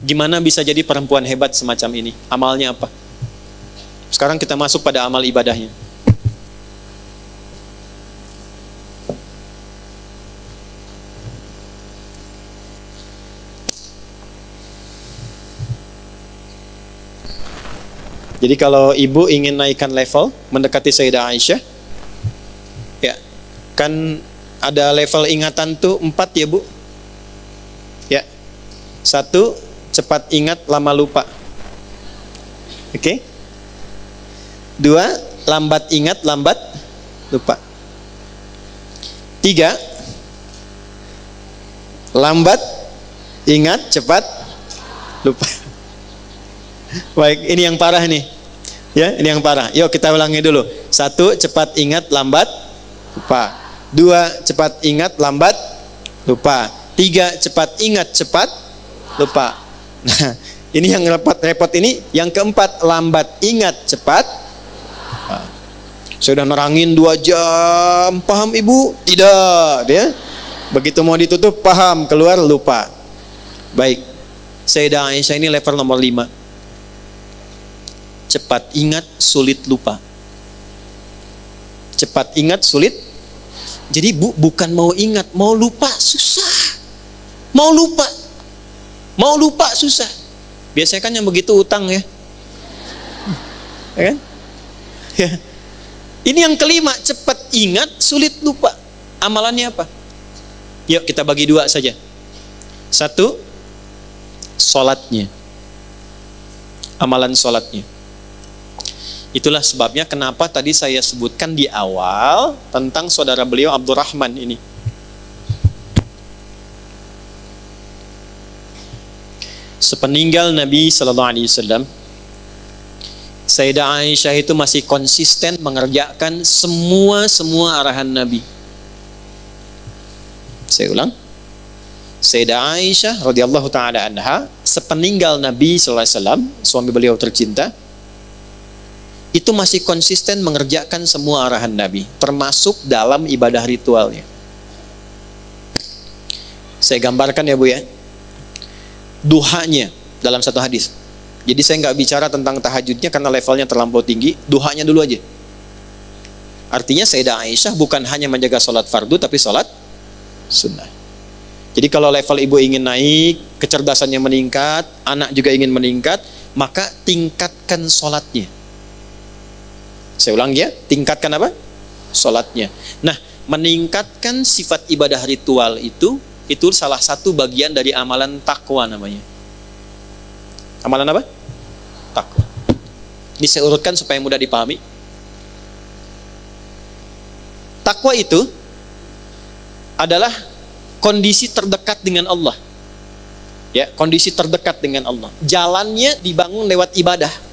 Gimana bisa jadi perempuan hebat semacam ini? Amalnya apa? Sekarang kita masuk pada amal ibadahnya. Jadi kalau ibu ingin naikkan level, mendekati Sayyidah Aisyah, ya, kan ada level ingatan tuh 4 ya bu, ya. 1, cepat ingat lama lupa, oke. 2, lambat ingat lambat lupa. 3, lambat ingat cepat lupa. Baik, ini yang parah nih. Ya, ini yang parah. Yuk kita ulangi dulu. 1, cepat ingat lambat lupa. 2, cepat ingat lambat lupa. 3, cepat ingat cepat lupa. Nah, ini yang repot ini. Yang keempat, lambat ingat cepat. Saya udah nerangin 2 jam. Paham ibu? Tidak, ya. Begitu mau ditutup, paham, keluar lupa. Baik, Sayyidah Aisyah ini level nomor 5. Cepat ingat, sulit lupa. Cepat ingat, sulit. Jadi bukan mau ingat, mau lupa susah. Mau lupa susah. Biasanya kan yang begitu utang ya. Ya kan? Ya. Ini yang kelima, cepat ingat, sulit lupa. Amalannya apa? Yuk kita bagi 2 saja. 1, sholatnya. Amalan sholatnya. Itulah sebabnya kenapa tadi saya sebutkan di awal tentang saudara beliau Abdurrahman ini. Sepeninggal Nabi Sallallahu Alaihi Wasallam, Sayyidah Aisyah itu masih konsisten mengerjakan semua arahan Nabi. Saya ulang, Sayyidah Aisyah radhiyallahu taala anha sepeninggal Nabi Sallallahu Alaihi Wasallam, suami beliau tercinta, itu masih konsisten mengerjakan semua arahan Nabi, termasuk dalam ibadah ritualnya. Saya gambarkan ya bu ya, duhanya dalam satu hadis. Jadi saya nggak bicara tentang tahajudnya karena levelnya terlampau tinggi, duhanya dulu aja. Artinya Sayyidah Aisyah bukan hanya menjaga sholat fardu, tapi sholat sunnah. Jadi kalau level ibu ingin naik, kecerdasannya meningkat, anak juga ingin meningkat, maka tingkatkan sholatnya. Saya ulang ya, tingkatkan apa? Sholatnya. Nah, meningkatkan sifat ibadah ritual itu salah satu bagian dari amalan takwa namanya. Amalan apa? Takwa. Ini saya urutkan supaya mudah dipahami. Takwa itu adalah kondisi terdekat dengan Allah. Ya, kondisi terdekat dengan Allah. Jalannya dibangun lewat ibadah.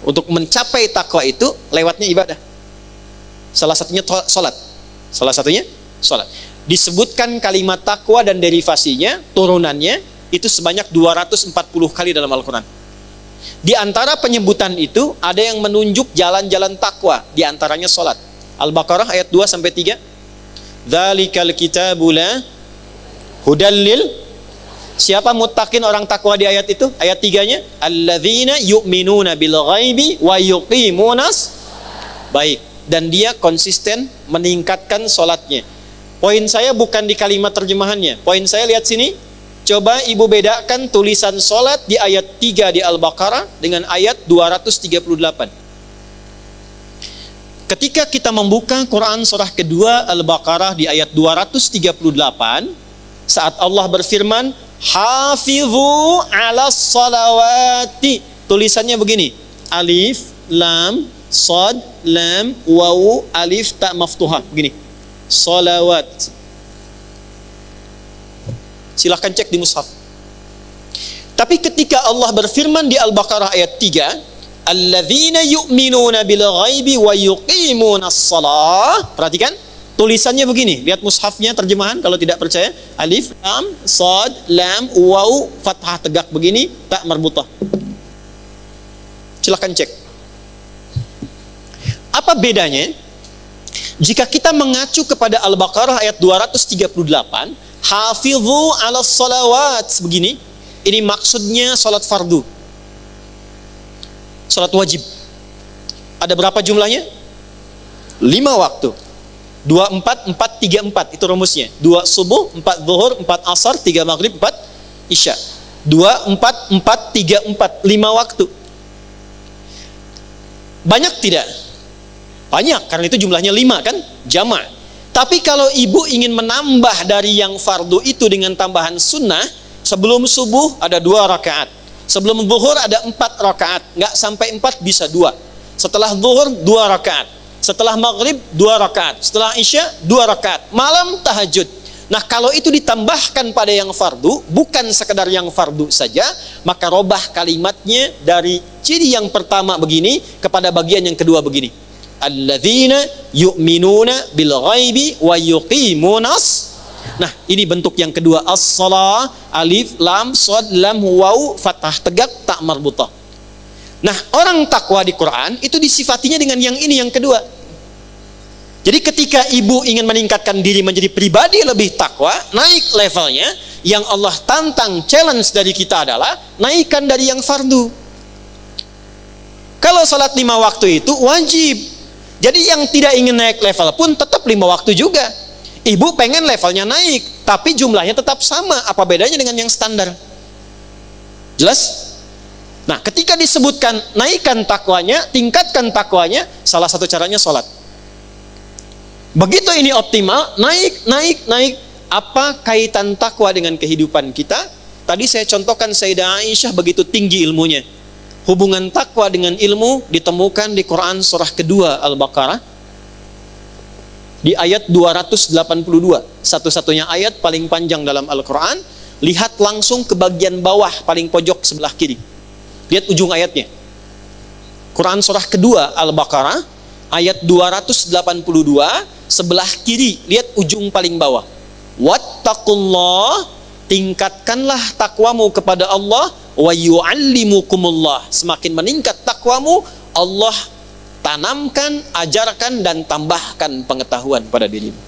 Untuk mencapai takwa itu lewatnya ibadah. Salah satunya sholat. Salah satunya sholat. Disebutkan kalimat takwa dan derivasinya, turunannya itu sebanyak 240 kali dalam Al-Quran. Di antara penyebutan itu ada yang menunjuk jalan-jalan takwa, di antaranya sholat. Al-Baqarah ayat 2-3. Dzalikal kitabu la hudal lil. Siapa muttaqin orang takwa di ayat itu? Ayat 3-nya, alladzina yu'minuna bil ghaibi wa yuqimunas. Baik, dan dia konsisten meningkatkan sholatnya. Poin saya bukan di kalimat terjemahannya. Poin saya lihat sini. Coba ibu bedakan tulisan sholat di ayat 3 di Al-Baqarah dengan ayat 238. Ketika kita membuka Quran surah kedua Al-Baqarah di ayat 238, saat Allah berfirman, Hafizu ala salawati, tulisannya begini, alif, lam, sad, lam, wawu, alif, ta maftuhah, begini, salawat. Silahkan cek di mushaf. Tapi ketika Allah berfirman di Al-Baqarah ayat 3, alladzina yu'minuna bil ghaibi wa yuqimunas shalah, perhatikan tulisannya begini, lihat mushafnya terjemahan kalau tidak percaya, alif, lam, sad, lam, waw, fathah tegak begini, tak marbutah. Silahkan cek. Apa bedanya jika kita mengacu kepada Al-Baqarah ayat 238, hafizu ala salawat begini, Ini maksudnya sholat fardu, sholat wajib. Ada berapa jumlahnya? 5 waktu. 2, 4, 4, 3, 4. Itu rumusnya. 2 subuh, 4 zuhur, 4 asar, 3 maghrib, 4 isya. 2, 4, 4, 3, 4. 5 waktu. Banyak tidak? Banyak, karena itu jumlahnya 5 kan? Jama'. Tapi kalau ibu ingin menambah dari yang fardu itu dengan tambahan sunnah, sebelum subuh ada 2 rakaat. Sebelum zuhur ada 4 rakaat. Nggak sampai 4 bisa 2. Setelah zuhur 2 rakaat. Setelah maghrib 2 rakaat. Setelah isya 2 rakaat. Malam tahajud. Nah, kalau itu ditambahkan pada yang fardu, bukan sekedar yang fardu saja, maka robah kalimatnya dari ciri yang pertama begini kepada bagian yang kedua begini. Alladzina yu'minuna bil ghaibi wa yuqimunas. Nah, ini bentuk yang kedua, as-shalah, alif, lam, shad, lam, waw, fathah tegak, tak marbutah. Nah, orang takwa di Quran itu disifatinya dengan yang ini, yang kedua. Jadi ketika ibu ingin meningkatkan diri menjadi pribadi lebih takwa, naik levelnya, yang Allah tantang, challenge dari kita adalah naikkan dari yang fardu. Kalau salat 5 waktu itu wajib. Jadi yang tidak ingin naik level pun tetap 5 waktu juga. Ibu pengen levelnya naik, tapi jumlahnya tetap sama. Apa bedanya dengan yang standar? Jelas? Nah, ketika disebutkan naikkan takwanya, tingkatkan takwanya, salah satu caranya sholat. Begitu ini optimal, naik. Apa kaitan takwa dengan kehidupan kita? Tadi saya contohkan Sayyidah Aisyah begitu tinggi ilmunya. Hubungan takwa dengan ilmu ditemukan di Quran surah kedua Al-Baqarah di ayat 282. Satu-satunya ayat paling panjang dalam Al-Quran. Lihat langsung ke bagian bawah paling pojok sebelah kiri. Lihat ujung ayatnya. Quran surah kedua Al-Baqarah ayat 282 sebelah kiri, lihat ujung paling bawah. Wattaqullah, tingkatkanlah takwamu kepada Allah, wa yu'allimukumullah. Semakin meningkat takwamu, Allah tanamkan, ajarkan dan tambahkan pengetahuan pada dirimu.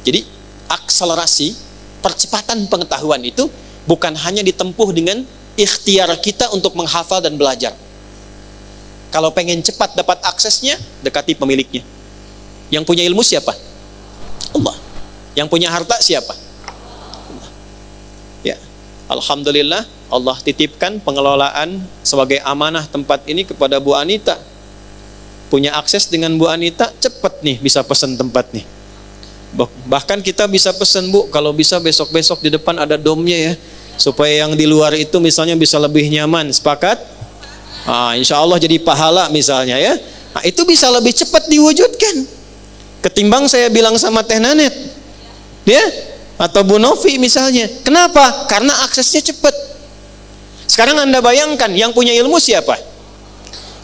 Jadi akselerasi, percepatan pengetahuan itu bukan hanya ditempuh dengan ikhtiar kita untuk menghafal dan belajar. Kalau pengen cepat dapat aksesnya, dekati pemiliknya. Yang punya ilmu siapa? Allah. Yang punya harta siapa? Allah. Ya, alhamdulillah Allah titipkan pengelolaan sebagai amanah tempat ini kepada Bu Anita. Punya akses dengan Bu Anita, cepat nih bisa pesan tempat nih. Bahkan kita bisa pesan, Bu, kalau bisa besok-besok di depan ada domnya ya, supaya yang di luar itu misalnya bisa lebih nyaman. Sepakat? Insya Allah jadi pahala misalnya ya. Nah, itu bisa lebih cepat diwujudkan ketimbang saya bilang sama Teh Nanet ya, atau Bu Novi misalnya. Kenapa? Karena aksesnya cepat. Sekarang Anda bayangkan yang punya ilmu siapa?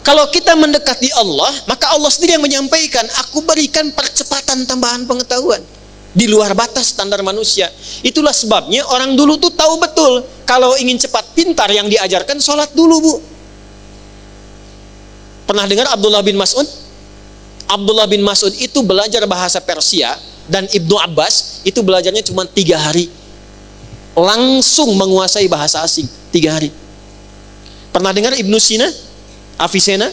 Kalau kita mendekati Allah, maka Allah sendiri yang menyampaikan, aku berikan percepatan tambahan pengetahuan di luar batas standar manusia. Itulah sebabnya orang dulu tuh tahu betul, kalau ingin cepat pintar yang diajarkan sholat dulu, Bu. Pernah dengar Abdullah bin Mas'ud? Abdullah bin Mas'ud itu belajar bahasa Persia, dan Ibnu Abbas itu belajarnya cuma 3 hari. Langsung menguasai bahasa asing 3 hari. Pernah dengar Ibnu Sina? Avicenna?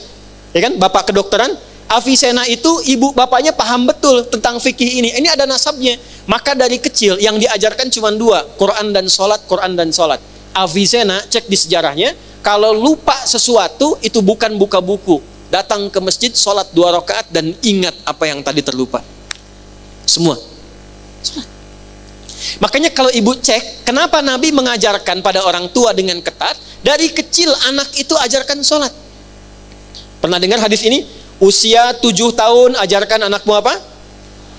Ya kan? Bapak kedokteran? Avicenna itu ibu bapaknya paham betul tentang fikih ini. Ini ada nasabnya. Maka dari kecil yang diajarkan cuma 2, Quran dan sholat, Quran dan sholat. Avicenna, cek di sejarahnya, kalau lupa sesuatu itu bukan buka buku, datang ke masjid, sholat 2 rakaat dan ingat apa yang tadi terlupa. Semua. Makanya kalau ibu cek, kenapa Nabi mengajarkan pada orang tua dengan ketat? Dari kecil anak itu ajarkan sholat. Pernah dengar hadis ini? Usia 7 tahun ajarkan anakmu apa?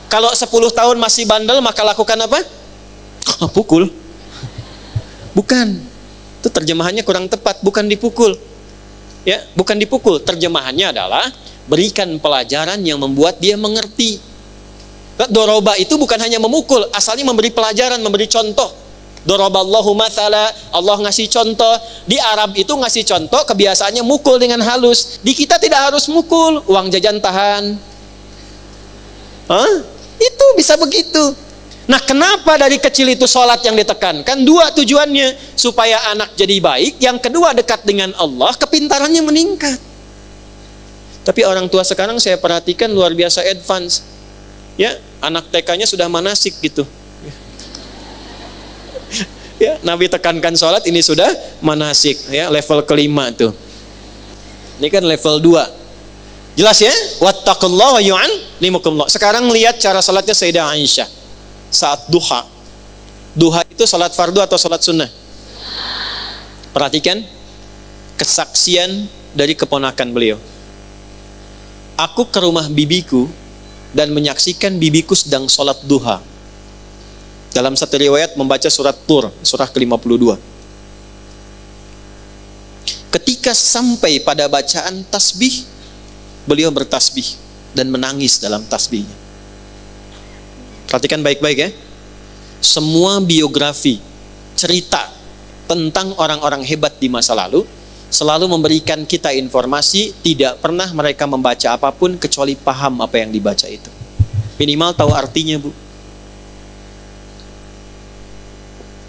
Kalau 10 tahun masih bandel maka lakukan apa? Pukul. Bukan. Itu terjemahannya kurang tepat, bukan dipukul. Ya, bukan dipukul. Terjemahannya adalah berikan pelajaran yang membuat dia mengerti. Doroba itu bukan hanya memukul, asalnya memberi pelajaran, memberi contoh. Doroballahu mathala, Allah ngasih contoh. Di Arab itu ngasih contoh, kebiasaannya mukul dengan halus. Di kita tidak harus mukul, uang jajan tahan. Itu bisa begitu. Nah, kenapa dari kecil itu sholat yang ditekankan? Dua tujuannya, supaya anak jadi baik, yang kedua dekat dengan Allah, kepintarannya meningkat. Tapi orang tua sekarang saya perhatikan luar biasa advance. Ya, anak TK-nya sudah manasik gitu. Ya, Nabi tekankan sholat, ini sudah manasik, ya, level kelima tuh. Ini kan level 2. Jelas ya? Wattaqullaha yu'allimukumullah. Sekarang lihat cara sholatnya Sayyidah Aisyah saat duha. Duha itu sholat fardu atau sholat sunnah? Perhatikan kesaksian dari keponakan beliau. Aku ke rumah bibiku dan menyaksikan bibiku sedang sholat duha. Dalam satu riwayat membaca surat Tur, surah ke-52. Ketika sampai pada bacaan tasbih, beliau bertasbih dan menangis dalam tasbihnya. Perhatikan baik-baik ya. Semua biografi, cerita tentang orang-orang hebat di masa lalu selalu memberikan kita informasi, tidak pernah mereka membaca apapun kecuali paham apa yang dibaca itu. Minimal tahu artinya, Bu.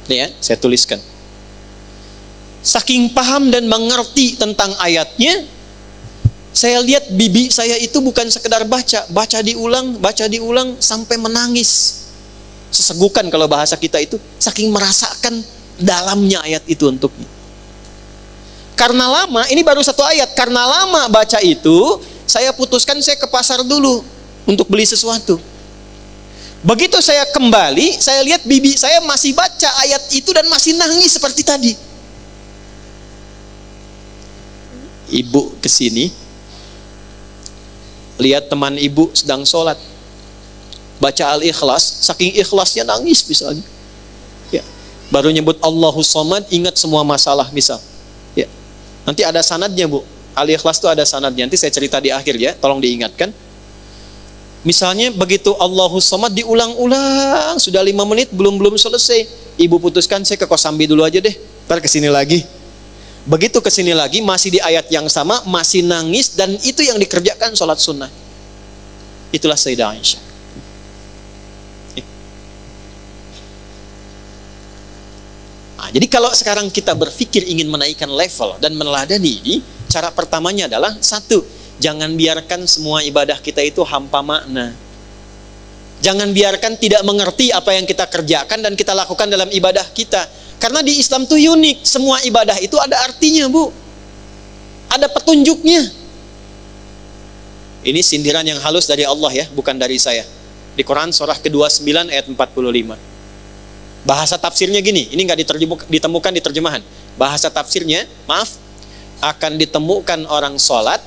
Nih ya, saya tuliskan. Saking paham dan mengerti tentang ayatnya, saya lihat bibi saya itu bukan sekedar baca diulang sampai menangis. Sesegukan kalau bahasa kita itu, saking merasakan dalamnya ayat itu untuknya. Karena lama, ini baru satu ayat, karena lama baca itu, saya putuskan saya ke pasar dulu untuk beli sesuatu. Begitu saya kembali, saya lihat bibi saya masih baca ayat itu dan masih nangis seperti tadi. Ibu kesini, lihat teman ibu sedang sholat, baca Al-Ikhlas, saking ikhlasnya nangis misalnya. Ya. Baru nyebut Allahus Samad, ingat semua masalah misal. Ya. Nanti ada sanadnya, Bu. Al-Ikhlas itu ada sanadnya. Nanti saya cerita di akhir ya, tolong diingatkan. Misalnya begitu Allahus Samad diulang-ulang, sudah 5 menit belum selesai. Ibu putuskan saya ke Kosambi dulu aja deh, ntar kesini lagi. Begitu kesini lagi masih di ayat yang sama, masih nangis, dan itu yang dikerjakan sholat sunnah. Itulah Sayyidah Aisyah. Nah, jadi kalau sekarang kita berpikir ingin menaikkan level dan meneladani ini, cara pertamanya adalah satu, jangan biarkan semua ibadah kita itu hampa makna. Jangan biarkan tidak mengerti apa yang kita kerjakan dan kita lakukan dalam ibadah kita. Karena di Islam itu unik, semua ibadah itu ada artinya, Bu. Ada petunjuknya. Ini sindiran yang halus dari Allah ya, bukan dari saya. Di Quran surah ke-29 ayat 45. Bahasa tafsirnya gini, ini nggak ditemukan di terjemahan. Bahasa tafsirnya, maaf, akan ditemukan orang sholat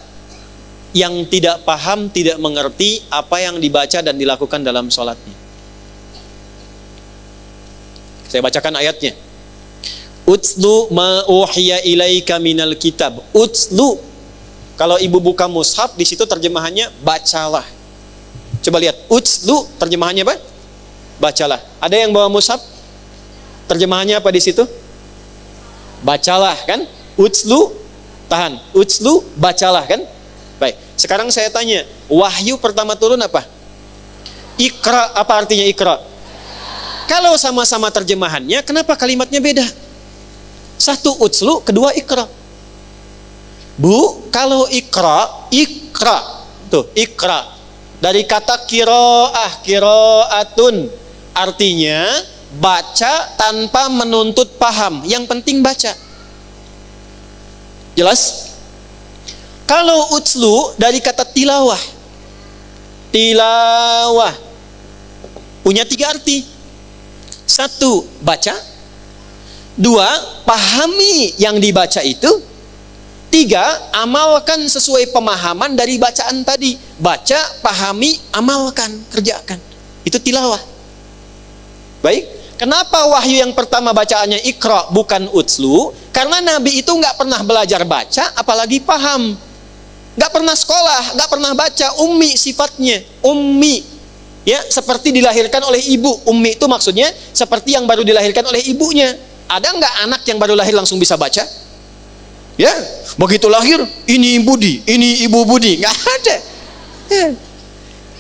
yang tidak paham, tidak mengerti apa yang dibaca dan dilakukan dalam sholatnya. Saya bacakan ayatnya. Utslu ma uhiya ilaika minal kitab. Utslu. Kalau ibu buka mushaf, di situ terjemahannya bacalah. Coba lihat, utslu terjemahannya apa? Bacalah. Ada yang bawa mushaf? Terjemahannya apa di situ? Bacalah kan? Utslu, tahan. Utslu, bacalah kan? Baik. Sekarang saya tanya, wahyu pertama turun apa? Iqra, apa artinya Iqra? Kalau sama-sama terjemahannya, kenapa kalimatnya beda? Satu utslu, kedua Iqra. Bu, kalau Iqra, tuh Iqra dari kata kiroatun, artinya baca tanpa menuntut paham, yang penting baca. Jelas? Kalau utslu dari kata tilawah punya 3 arti. 1, baca. 2, pahami yang dibaca itu. 3, amalkan sesuai pemahaman dari bacaan tadi. Baca, pahami, amalkan, kerjakan. Itu tilawah. Baik. Kenapa wahyu yang pertama bacaannya Iqra bukan utslu? Karena Nabi itu nggak pernah belajar baca, apalagi paham. Nggak pernah sekolah, nggak pernah baca, ummi sifatnya, ummi. Ya, seperti dilahirkan oleh ibu. Ummi itu maksudnya seperti yang baru dilahirkan oleh ibunya. Ada nggak anak yang baru lahir langsung bisa baca? Ya, begitu lahir, ini Budi, ini Ibu Budi, nggak ada. Ya.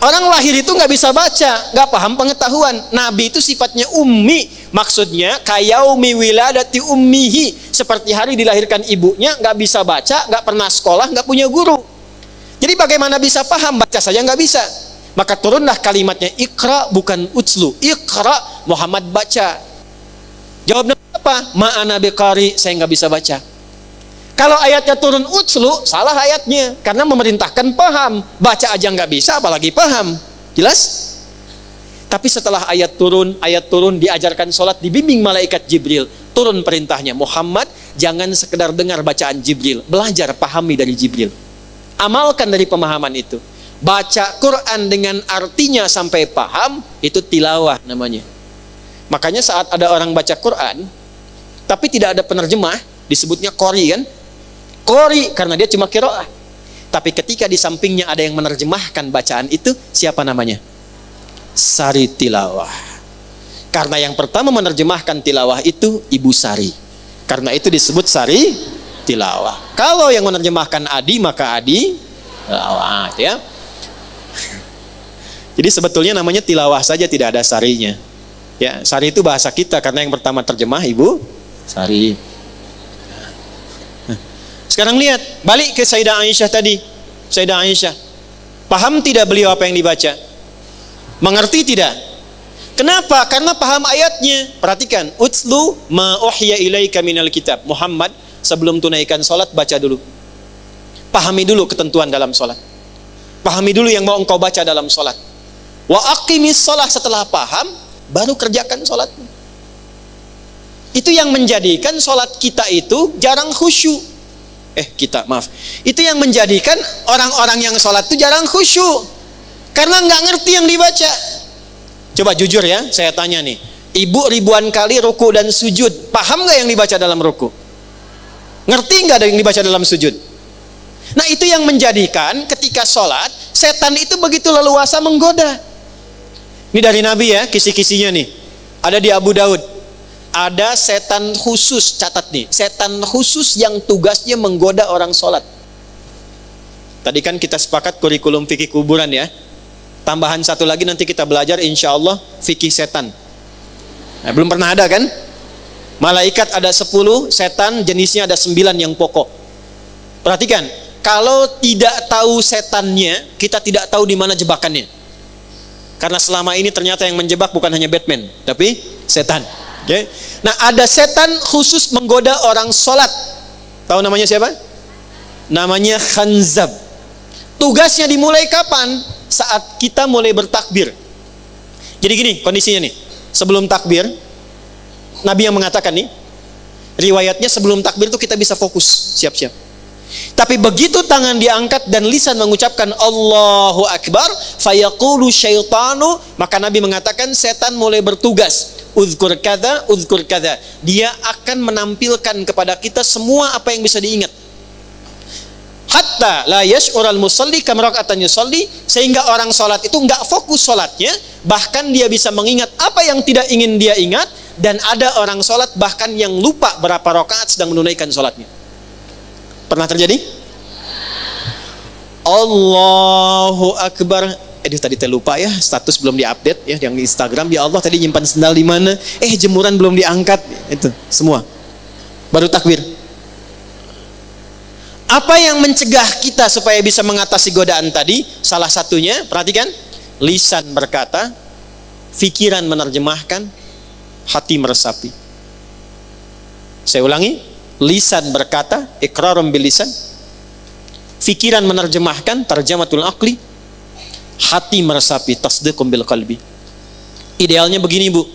Orang lahir itu nggak bisa baca, nggak paham pengetahuan. Nabi itu sifatnya ummi, maksudnya kayaumi wiladati ummihi, seperti hari dilahirkan ibunya, nggak bisa baca, nggak pernah sekolah, nggak punya guru. Jadi bagaimana bisa paham? Baca saja nggak bisa. Maka turunlah kalimatnya Iqra, bukan utslu. Iqra, Muhammad baca. Jawabnya apa? Ma'ana biqari, saya nggak bisa baca. Kalau ayatnya turun utslu, salah ayatnya, karena memerintahkan paham. Baca aja nggak bisa, apalagi paham. Jelas? Tapi setelah ayat turun diajarkan sholat, dibimbing malaikat Jibril. Turun perintahnya, Muhammad jangan sekedar dengar bacaan Jibril, belajar pahami dari Jibril. Amalkan dari pemahaman itu. Baca Quran dengan artinya sampai paham, itu tilawah namanya. Makanya saat ada orang baca Quran tapi tidak ada penerjemah, disebutnya qori kan? Qori karena dia cuma qiraah. Tapi ketika di sampingnya ada yang menerjemahkan bacaan itu, siapa namanya? Sari tilawah. Karena yang pertama menerjemahkan tilawah itu Ibu Sari. Karena itu disebut Sari tilawah. Kalau yang menerjemahkan Adi, maka Adi tilawah, ya. Jadi sebetulnya namanya tilawah saja, tidak ada sarinya. Ya, Sari itu bahasa kita karena yang pertama terjemah Ibu Sari. Sekarang lihat, balik ke Sayyidah Aisyah tadi. Sayyidah Aisyah, paham tidak beliau apa yang dibaca? Mengerti tidak? Kenapa? Karena paham ayatnya. Perhatikan, utslu ma uhya ilaika minal kitab. Muhammad, sebelum tunaikan sholat, baca dulu. Pahami dulu ketentuan dalam sholat. Pahami dulu yang mau engkau baca dalam sholat. Wa aqimis sholat, setelah paham, baru kerjakan sholatmu. Itu yang menjadikan sholat kita itu jarang khusyuk. Itu yang menjadikan orang-orang yang sholat itu jarang khusyuk. Karena nggak ngerti yang dibaca. Coba jujur ya, saya tanya nih. Ibu ribuan kali ruku dan sujud, paham nggak yang dibaca dalam ruku? Ngerti nggak ada yang dibaca dalam sujud? Nah itu yang menjadikan ketika sholat, setan itu begitu leluasa menggoda. Ini dari Nabi ya, kisi-kisinya nih. Ada di Abu Daud. Ada setan khusus, catat nih, setan khusus yang tugasnya menggoda orang sholat. Tadi kan kita sepakat kurikulum fikih kuburan ya. Tambahan satu lagi nanti kita belajar insya Allah fikih setan. Nah, belum pernah ada kan? Malaikat ada 10, setan jenisnya ada 9 yang pokok. Perhatikan, kalau tidak tahu setannya, kita tidak tahu di mana jebakannya. Karena selama ini ternyata yang menjebak bukan hanya Batman, tapi setan. Okay. Nah ada setan khusus menggoda orang sholat. Tahu namanya siapa? Namanya Khanzab. Tugasnya dimulai kapan? Saat kita mulai bertakbir. Jadi gini kondisinya nih. Sebelum takbir, Nabi yang mengatakan nih, riwayatnya sebelum takbir itu kita bisa fokus, siap-siap. Tapi begitu tangan diangkat dan lisan mengucapkan Allahu Akbar, fayaqulu syaitanu, maka Nabi mengatakan setan mulai bertugas. Uzkur kada, uzkur kada. Dia akan menampilkan kepada kita semua apa yang bisa diingat. Hatta la yash'ural musalli kam raka'atan yusalli, sehingga orang salat itu enggak fokus salatnya, bahkan dia bisa mengingat apa yang tidak ingin dia ingat, dan ada orang salat bahkan yang lupa berapa rakaat sedang menunaikan salatnya. Pernah terjadi? Allahu Akbar. Tadi terlupa ya, status belum diupdate ya, yang di Instagram, ya Allah tadi nyimpan sendal di mana? Jemuran belum diangkat. Itu semua. Baru takbir. Apa yang mencegah kita supaya bisa mengatasi godaan tadi? Salah satunya, perhatikan, lisan berkata, fikiran menerjemahkan, hati meresapi. Saya ulangi, lisan berkata, iqrarum bil lisan, fikiran menerjemahkan, tarjamatul aqli, hati meresapi, tasdiqum bil qalbi. Idealnya begini Bu,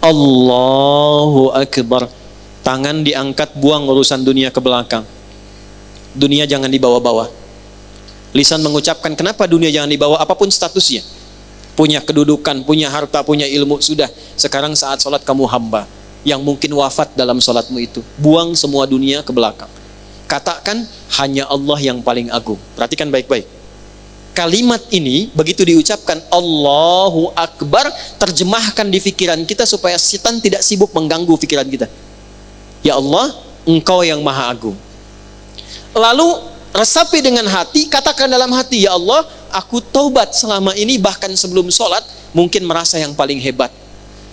Allahu Akbar, tangan diangkat, buang urusan dunia ke belakang. Dunia jangan dibawa-bawa. Lisan mengucapkan, kenapa dunia jangan dibawa? Apapun statusnya, punya kedudukan, punya harta, punya ilmu, sudah. Sekarang saat sholat kamu hamba yang mungkin wafat dalam sholatmu itu. Buang semua dunia ke belakang. Katakan hanya Allah yang paling agung. Perhatikan baik-baik. Kalimat ini begitu diucapkan Allahu Akbar, terjemahkan di pikiran kita supaya setan tidak sibuk mengganggu pikiran kita. Ya Allah, Engkau yang maha agung. Lalu resapi dengan hati, katakan dalam hati, ya Allah, aku taubat selama ini, bahkan sebelum sholat, mungkin merasa yang paling hebat,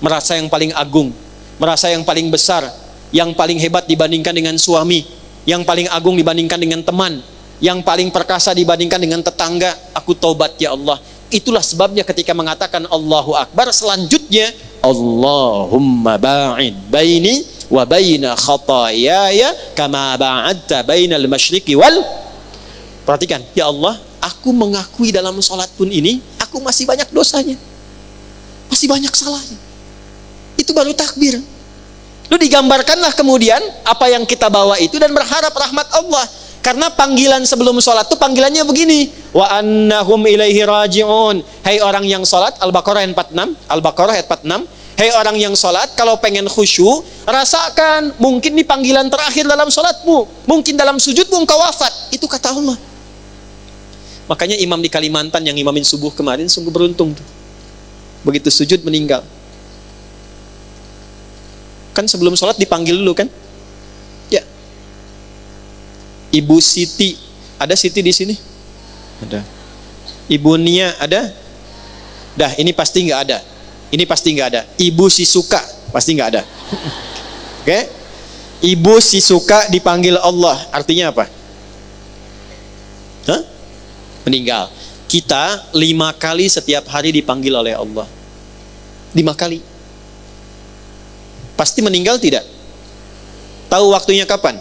merasa yang paling agung, merasa yang paling besar, yang paling hebat dibandingkan dengan suami, yang paling agung dibandingkan dengan teman, yang paling perkasa dibandingkan dengan tetangga. Aku taubat ya Allah. Itulah sebabnya ketika mengatakan Allahu Akbar, selanjutnya Allahumma ba'id baini wa baina khataayaya kama ba'adta bainal masyriqi wal. Perhatikan, ya Allah, aku mengakui dalam sholat pun ini aku masih banyak dosanya, masih banyak salahnya. Itu baru takbir. Lu digambarkanlah kemudian apa yang kita bawa itu dan berharap rahmat Allah. Karena panggilan sebelum sholat itu panggilannya begini, wa annahum ilaihi raji'un. Hai orang yang sholat, Al-Baqarah ayat 46, Al-Baqarah ayat 46. Hai orang yang sholat, kalau pengen khusyuk, rasakan mungkin ini panggilan terakhir dalam sholatmu, mungkin dalam sujudmu engkau wafat. Itu kata Allah. Makanya imam di Kalimantan yang imamin subuh kemarin sungguh beruntung tuh. Begitu sujud meninggal. Kan sebelum sholat dipanggil dulu kan? Ya. Ibu Siti, ada Siti di sini? Ada. Ibu Nia ada? Dah, ini pasti nggak ada. Ini pasti nggak ada. Ibu Sisuka pasti nggak ada. Oke? Okay? Ibu Sisuka dipanggil Allah, artinya apa? Hah? Meninggal. Kita 5 kali setiap hari dipanggil oleh Allah. 5 kali. Pasti meninggal tidak? Tahu waktunya kapan?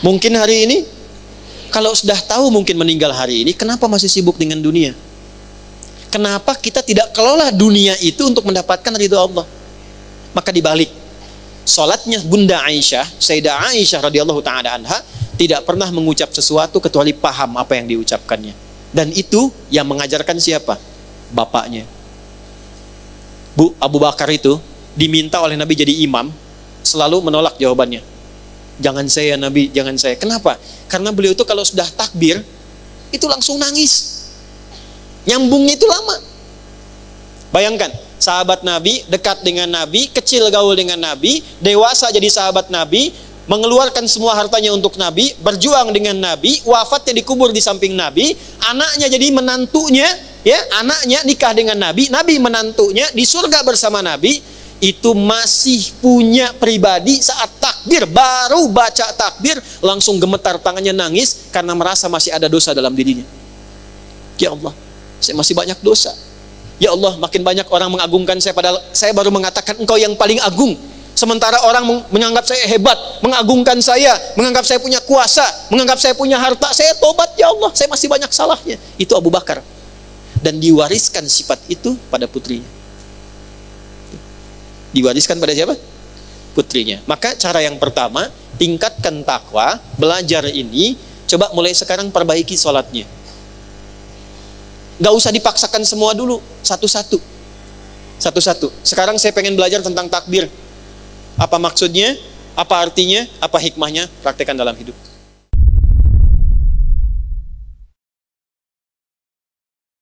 Mungkin hari ini? Kalau sudah tahu mungkin meninggal hari ini, kenapa masih sibuk dengan dunia? Kenapa kita tidak kelola dunia itu untuk mendapatkan ridho Allah? Maka dibalik, salatnya Bunda Aisyah, Sayyidah Aisyah radhiyallahu ta'ala anha, tidak pernah mengucap sesuatu kecuali paham apa yang diucapkannya. Dan itu yang mengajarkan siapa? Bapaknya. Bu Abu Bakar itu diminta oleh Nabi jadi imam, selalu menolak jawabannya. Jangan saya Nabi, jangan saya. Kenapa? Karena beliau itu kalau sudah takbir, itu langsung nangis. Nyambungnya itu lama. Bayangkan, sahabat Nabi, dekat dengan Nabi, kecil gaul dengan Nabi, dewasa jadi sahabat Nabi, mengeluarkan semua hartanya untuk Nabi, berjuang dengan Nabi, wafatnya dikubur di samping Nabi, anaknya jadi menantunya, ya, anaknya nikah dengan Nabi, Nabi menantunya, di surga bersama Nabi. Itu masih punya pribadi saat takbir, baru baca takbir langsung gemetar tangannya, nangis karena merasa masih ada dosa dalam dirinya. Ya Allah, saya masih banyak dosa. Ya Allah, makin banyak orang mengagungkan saya, padahal saya baru mengatakan engkau yang paling agung. Sementara orang menganggap saya hebat, mengagungkan saya, menganggap saya punya kuasa, menganggap saya punya harta. Saya tobat, ya Allah, saya masih banyak salahnya. Itu Abu Bakar. Dan diwariskan sifat itu pada putrinya. Diwariskan pada siapa? Putrinya. Maka cara yang pertama, tingkatkan takwa, belajar ini, coba mulai sekarang perbaiki sholatnya. Gak usah dipaksakan semua dulu, satu-satu. Satu-satu. Sekarang saya pengen belajar tentang takbir. Apa maksudnya? Apa artinya? Apa hikmahnya? Praktekkan dalam hidup.